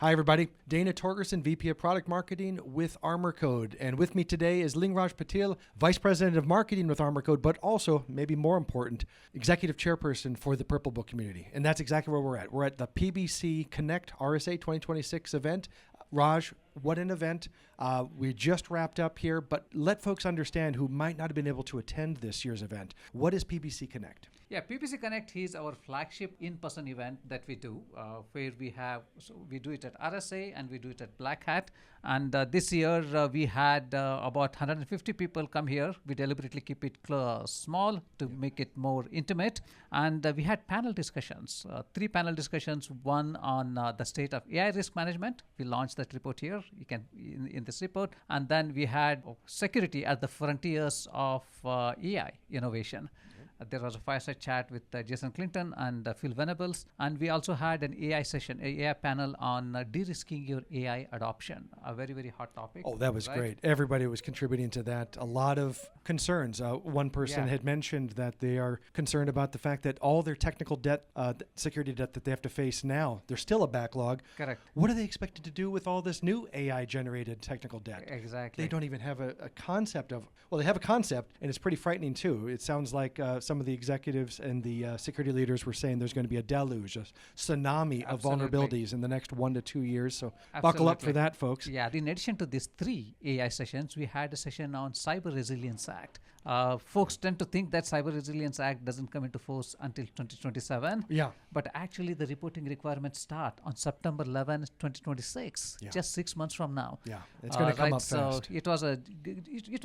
Hi, everybody. Dana Torgerson, VP of Product Marketing with ArmorCode. And with me today is 𝗦𝘁 𝗥𝗶𝘀𝗺, Vice President of Marketing with ArmorCode, but also, maybe more important, Executive Chairperson for the Purple Book community. And that's exactly where we're at. We're at the PBC Connect RSA 2026 event. Raj, what an event. We just wrapped up here, but let folks understand who might not have been able to attend this year's event. What is PBC Connect? Yeah, PBC Connect is our flagship in-person event that we do, where we do it at RSA and we do it at Black Hat. And this year we had about 150 people come here. We deliberately keep it small to make it more intimate. And we had panel discussions, 3 panel discussions, one on the state of AI risk management. We launched that report here. You can in this report. And then we had security at the frontiers of AI innovation. There was a fireside chat with Jason Clinton and Phil Venables. And we also had an AI session, an AI panel on de-risking your AI adoption, a very, very hot topic. Oh, that was great. Everybody was contributing to that. A lot of concerns. One person had mentioned that they are concerned about the fact that all their technical debt, security debt that they have to face now, there's still a backlog. Correct. What are they expected to do with all this new AI-generated technical debt? Exactly. They don't even have a concept of, well, they have a concept, and it's pretty frightening too. It sounds like some of the executives and the security leaders were saying there's going to be a deluge, a tsunami of vulnerabilities in the next 1 to 2 years. So buckle up for that, folks. Yeah, in addition to these 3 AI sessions, we had a session on Cyber Resilience Act. Folks tend to think that Cyber Resilience Act doesn't come into force until 2027. Yeah. But actually the reporting requirements start on September 11, 2026, just 6 months from now. Yeah, it's going to come up so fast. it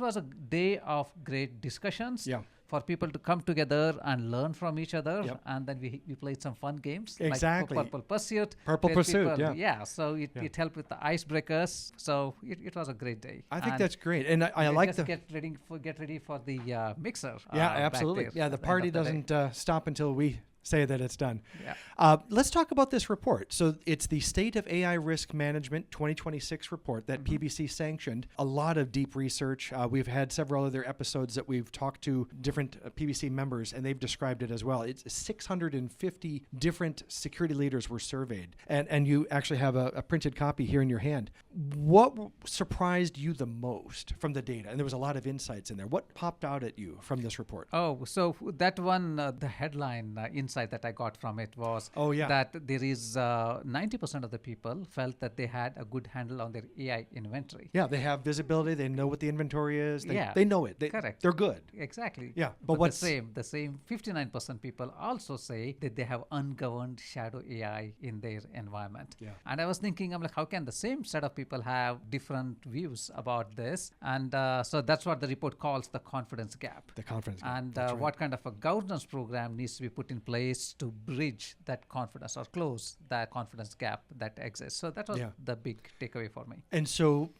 was a day of great discussions. Yeah. For people to come together and learn from each other. And then we played some fun games. Exactly. Like Purple Pursuit. Purple Pursuit, Yeah, so it helped with the icebreakers. So it was a great day. I think that's great. And I like get ready for the mixer. Yeah, absolutely. Yeah, the party doesn't stop until we say that it's done. Yeah. Let's talk about this report. So it's the State of AI Risk Management 2026 report that PBC sanctioned. A lot of deep research. We've had several other episodes that we've talked to different PBC members, and they've described it as well. It's 650 different security leaders were surveyed, and you actually have a printed copy here in your hand. What surprised you the most from the data? And there was a lot of insights in there. What popped out at you from this report? Oh, so that one, the headline insight that I got from it was that there is 90% of the people felt that they had a good handle on their AI inventory. Yeah, they have visibility. They know what the inventory is. They know it. Correct. They're good. Exactly. Yeah, but the same 59% people also say that they have ungoverned shadow AI in their environment. Yeah. And I was thinking, I'm like, how can the same set of people have different views about this? And so that's what the report calls the confidence gap. The confidence gap. And what kind of a governance program needs to be put in place to bridge that confidence or close that confidence gap that exists. So that was the big takeaway for me. And so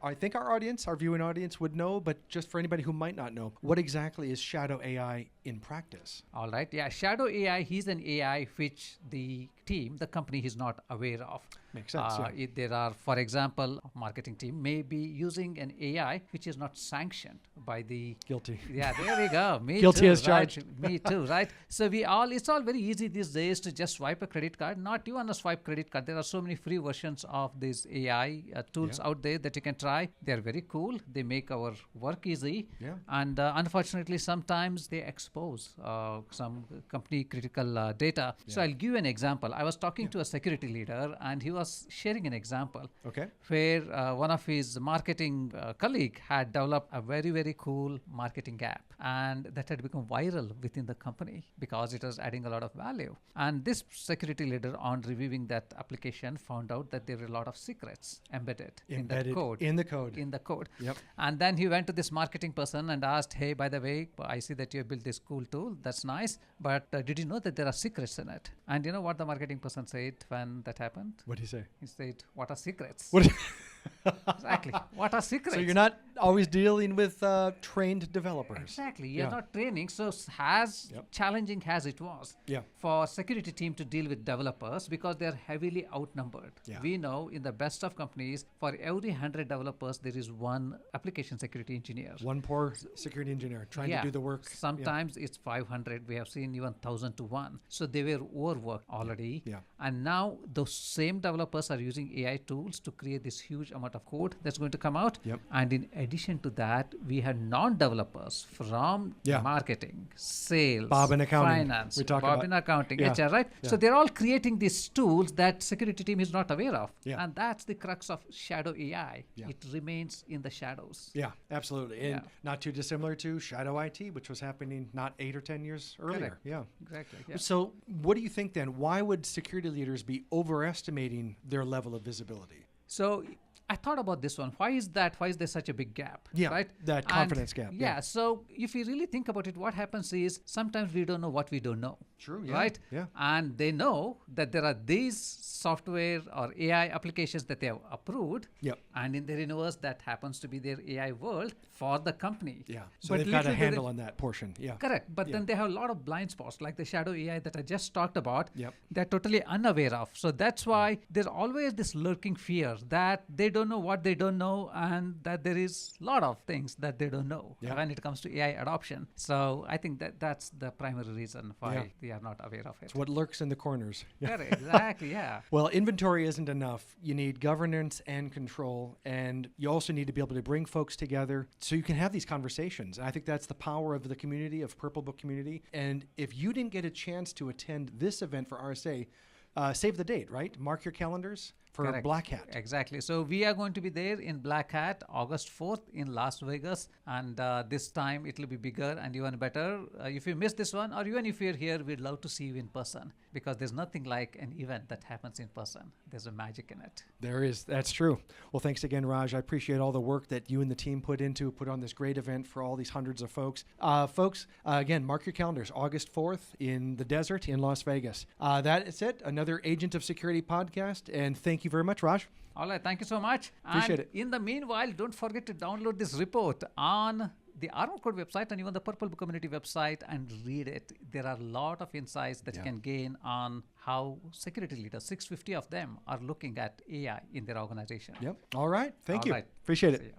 I think our viewing audience would know, but just for anybody who might not know, what exactly is shadow AI in practice? All right. Yeah. Shadow AI is an AI which the company is not aware of. Makes sense. There are, for example, marketing team may be using an AI which is not sanctioned by the... Guilty. Yeah, there we go. Me Guilty too, as charged. Right? Me too, right? So it's all very easy these days to just swipe a credit card. Not even a swipe credit card. There are so many free versions of these AI tools out there that you can try. They're very cool. They make our work easy. Yeah. And unfortunately, sometimes they expose some company critical data. So I'll give you an example. I was talking to a security leader, and he was sharing an example where one of his marketing colleague had developed a very, very cool marketing app, and that had become viral within the company because it was adding a lot of value. And this security leader, on reviewing that application, found out that there were a lot of secrets embedded in that code. In the code. Yep. And then he went to this marketing person and asked, hey, by the way, I see that you built this cool tool. That's nice. But did you know that there are secrets in it? And you know what the marketing person said when that happened? What did he say? He said, what are secrets? What? Exactly. What are secrets? So you're not always dealing with trained developers. Exactly. You're Yeah. not training. So Yep. challenging as it was Yeah. for security team to deal with developers because they're heavily outnumbered. Yeah. We know in the best of companies, for every 100 developers, there is one application security engineer. One poor security engineer trying to do the work. Sometimes it's 500. We have seen even 1,000 to 1. So they were overworked already. Yeah. And now those same developers are using AI tools to create this huge amount of code that's going to come out. Yep. And in addition to that, we had non-developers from Yeah. marketing, sales, Bob in accounting. finance, We talked Bob about- in accounting, Yeah. HR, right? Yeah. So they're all creating these tools that security team is not aware of. Yeah. And that's the crux of shadow AI. Yeah. It remains in the shadows. Yeah, absolutely. And Yeah. not too dissimilar to Shadow IT, which was happening not 8 or 10 years earlier. Correct. Yeah. Exactly. Yeah. So, what do you think then? Why would security leaders be overestimating their level of visibility? So I thought about this one. Why is that? Why is there such a big gap? Yeah, Right? that And confidence gap, Yeah. yeah. So if you really think about it, what happens is sometimes we don't know what we don't know. True, yeah, Right? yeah. And they know that there are these software or AI applications that they have approved. Yep. And in their universe, that happens to be their AI world for the company. Yeah. So But they've got a little handle bit- on that portion. Yeah. Correct. But Yeah. then they have a lot of blind spots, like the shadow AI that I just talked about. Yep. They're totally unaware of. So that's why there's always this lurking fear that they don't know what they don't know and that there is a lot of things that they don't know Yeah. when it comes to AI adoption. So I think that that's the primary reason why Yeah. they are not aware of it. It's what lurks in the corners. Yeah. Correct. Exactly. Yeah. Well, inventory isn't enough. You need governance and control, and you also need to be able to bring folks together so you can have these conversations. And I think that's the power of the community, of Purple Book community. And if you didn't get a chance to attend this event for RSA, save the date, right? Mark your calendars for Correct. Black Hat. Exactly. So we are going to be there in Black Hat, August 4th in Las Vegas. And this time it will be bigger and even better. If you missed this one, or even if you're here, we'd love to see you in person because there's nothing like an event that happens in person. There's a magic in it. There is. That's true. Well, thanks again, Raj. I appreciate all the work that you and the team put on this great event for all these hundreds of folks. Again, mark your calendars, August 4th in the desert in Las Vegas. That is it. Another Agent of Security podcast. And thank you very much, Raj. All right. Thank you so much. Appreciate and it. in the meanwhile, don't forget to download this report on the ArmorCode website and even the Purple Book Community website and read it. There are a lot of insights that you can gain on how security leaders, 650 of them, are looking at AI in their organization. Yep. All right. Thank All you. right. Appreciate it. See ya.